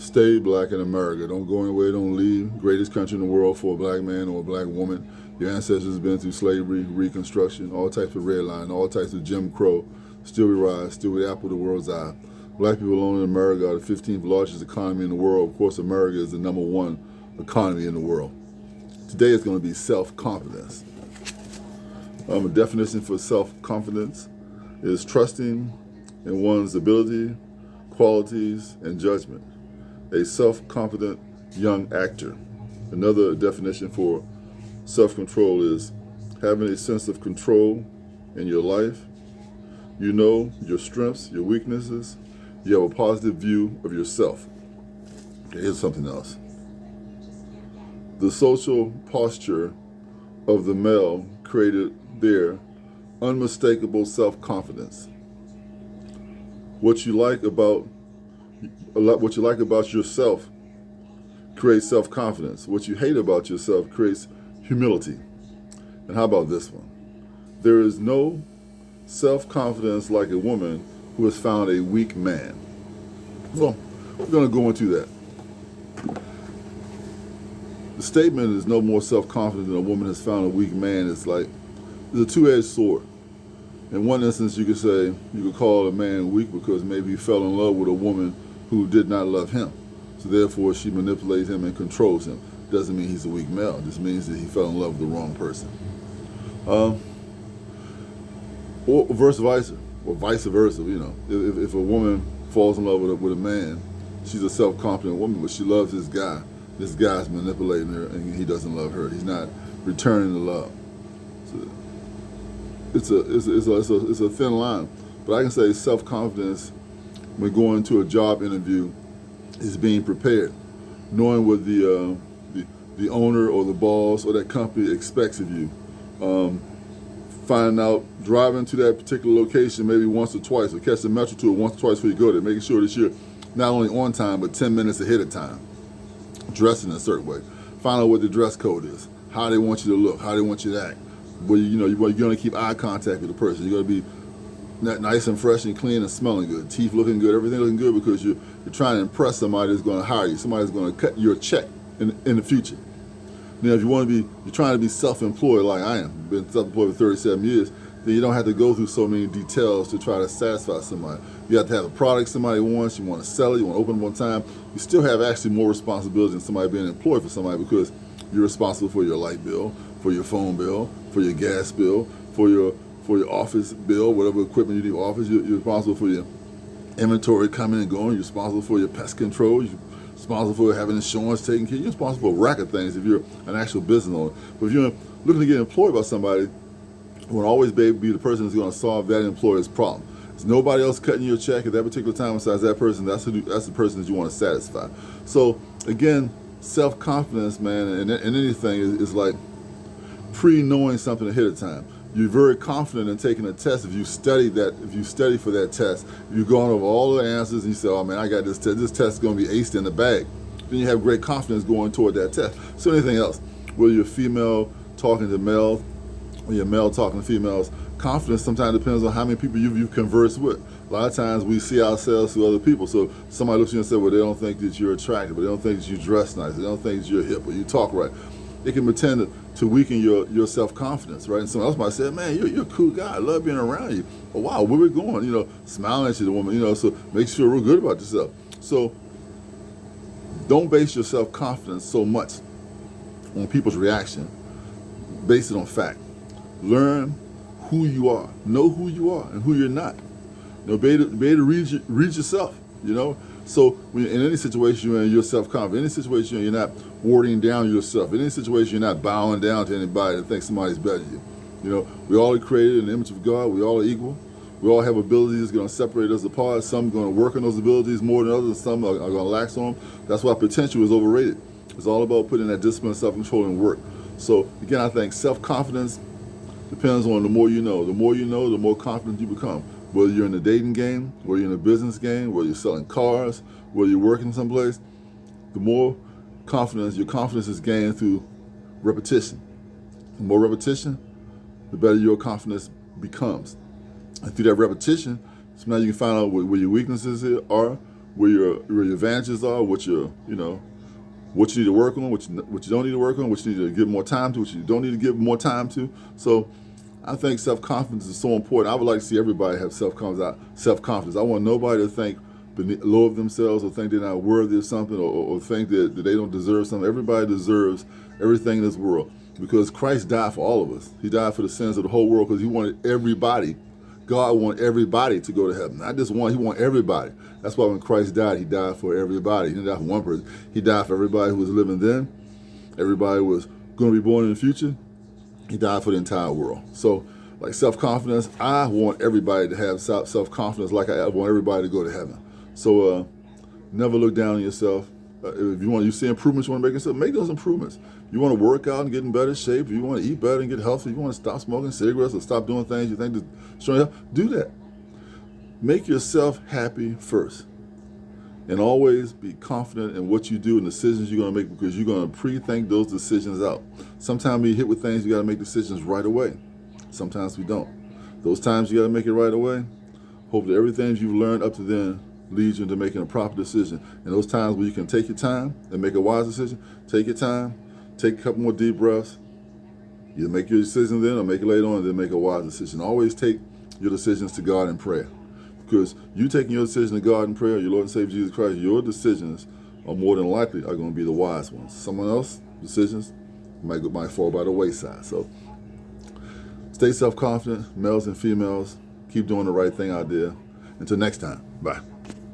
Stay black in America. Don't go anywhere. Don't leave. Greatest country in the world for a black man or a black woman. Your ancestors have been through slavery, Reconstruction, all types of redlining, all types of Jim Crow. Still we rise. Still we apple of the world's eye. Black people alone in America are the 15th largest economy in the world. Of course, America is the #1 economy in the world. Today is going to be self-confidence. A definition for self-confidence is trusting in one's ability, qualities, and judgment. A self-confident young actor. Another definition for self-control is having a sense of control in your life. You know your strengths, your weaknesses. You have a positive view of yourself. Okay, here's something else. The social posture of the male created their unmistakable self-confidence. What you like about yourself creates self-confidence. What you hate about yourself creates humility. And how about this one? There is no self-confidence like a woman who has found a weak man. Well, we're going to go into that. The statement is no more self-confident than a woman has found a weak man. It's a two-edged sword. In one instance, you could call a man weak because maybe he fell in love with a woman who did not love him. So therefore, she manipulates him and controls him. Doesn't mean he's a weak male. It just means that he fell in love with the wrong person. Or vice versa. You know, if a woman falls in love with a man, she's a self-confident woman, but she loves this guy. This guy's manipulating her, and he doesn't love her. He's not returning the love. So it's a thin line, but I can say self-confidence when going to a job interview is being prepared, knowing what the owner or the boss or that company expects of you. Finding out, driving to that particular location maybe once or twice, or catch the metro to it once or twice before you go there, making sure that you're not only on time but 10 minutes ahead of time. Dressing in a certain way. Find out what the dress code is, how they want you to look, how they want you to act. But you're going to keep eye contact with the person. You're going to be nice and fresh and clean and smelling good, teeth looking good, everything looking good, because you're trying to impress somebody that's going to hire you, somebody that's going to cut your check in the future. Now, if you're trying to be self-employed like I am, been self-employed for 37 years, then you don't have to go through so many details to try to satisfy somebody. You have to have a product somebody wants, you want to sell it, you want to open it on time. You still have actually more responsibility than somebody being employed for somebody, because you're responsible for your light bill, for your phone bill, for your gas bill, for your office bill, whatever equipment you need for office. You're responsible for your inventory coming and going. You're responsible for your pest control. You're responsible for having insurance taken care of. You're responsible for a rack of things if you're an actual business owner. But if you're looking to get employed by somebody, you want to always be the person that's going to solve that employer's problem. There's nobody else cutting your check at that particular time besides that person. That's the person that you want to satisfy. So again, self-confidence, man, and anything is like pre-knowing something ahead of time. You're very confident in taking a test if you study for that test. If you've gone over all the answers and you say, oh man, I got this test. This test is going to be aced in the bag. Then you have great confidence going toward that test. So anything else, whether you're female talking to male, or you're male talking to females, confidence sometimes depends on how many people you've conversed with. A lot of times we see ourselves through other people. So somebody looks at you and says, well, they don't think that you're attractive, or they don't think that you dress nice, they don't think that you're hip, or you talk right. It can pretend to weaken your self-confidence, right? And someone else might say, man, you're a cool guy. I love being around you. Oh, wow, where we going? Smiling at you, the woman, so make sure real good about yourself. So don't base your self-confidence so much on people's reaction. Base it on fact. Learn who you are. Know who you are and who you're not. Be able to read yourself, So when in any situation you're in, you're self-confident. In any situation you're not warding down yourself. In any situation you're not bowing down to anybody that thinks somebody's better than you. We all are created in the image of God. We all are equal. We all have abilities that's going to separate us apart. Some are going to work on those abilities more than others. Some are going to lax on them. That's why potential is overrated. It's all about putting that discipline, self-control, and work. So again, I think self-confidence depends on the more you know. The more you know, the more confident you become. Whether you're in the dating game, whether you're in a business game, whether you're selling cars, whether you're working someplace, the more confidence, your confidence is gained through repetition. The more repetition, the better your confidence becomes. And through that repetition, so now you can find out where your weaknesses are, where your advantages are, what your, what you need to work on, what you don't need to work on, what you need to give more time to, what you don't need to give more time to. So I think self-confidence is so important. I would like to see everybody have self-confidence. I want nobody to think low of themselves or think they're not worthy of something or think that they don't deserve something. Everybody deserves everything in this world because Christ died for all of us. He died for the sins of the whole world because he wanted everybody. God wanted everybody to go to heaven. Not just one, he wanted everybody. That's why when Christ died, he died for everybody. He didn't die for one person. He died for everybody who was living then, everybody who was going to be born in the future. He died for the entire world. So, like self-confidence, I want everybody to have self-confidence like I want everybody to go to heaven. So, never look down on yourself. If you see improvements, you want to make yourself, make those improvements. You want to work out and get in better shape. You want to eat better and get healthy. You want to stop smoking cigarettes or stop doing things you think is showing health. Do that. Make yourself happy first. And always be confident in what you do and decisions you're going to make because you're going to pre-think those decisions out. Sometimes we hit with things, you got to make decisions right away. Sometimes we don't. Those times you got to make it right away. Hope that everything you've learned up to then leads you into making a proper decision. And those times where you can take your time and make a wise decision, take your time, take a couple more deep breaths. You make your decision then or make it later on and then make a wise decision. Always take your decisions to God in prayer. Because you taking your decision to God in prayer, your Lord and Savior Jesus Christ, your decisions are more than likely are going to be the wise ones. Someone else's decisions might fall by the wayside. So stay self-confident, males and females. Keep doing the right thing out there. Until next time, bye.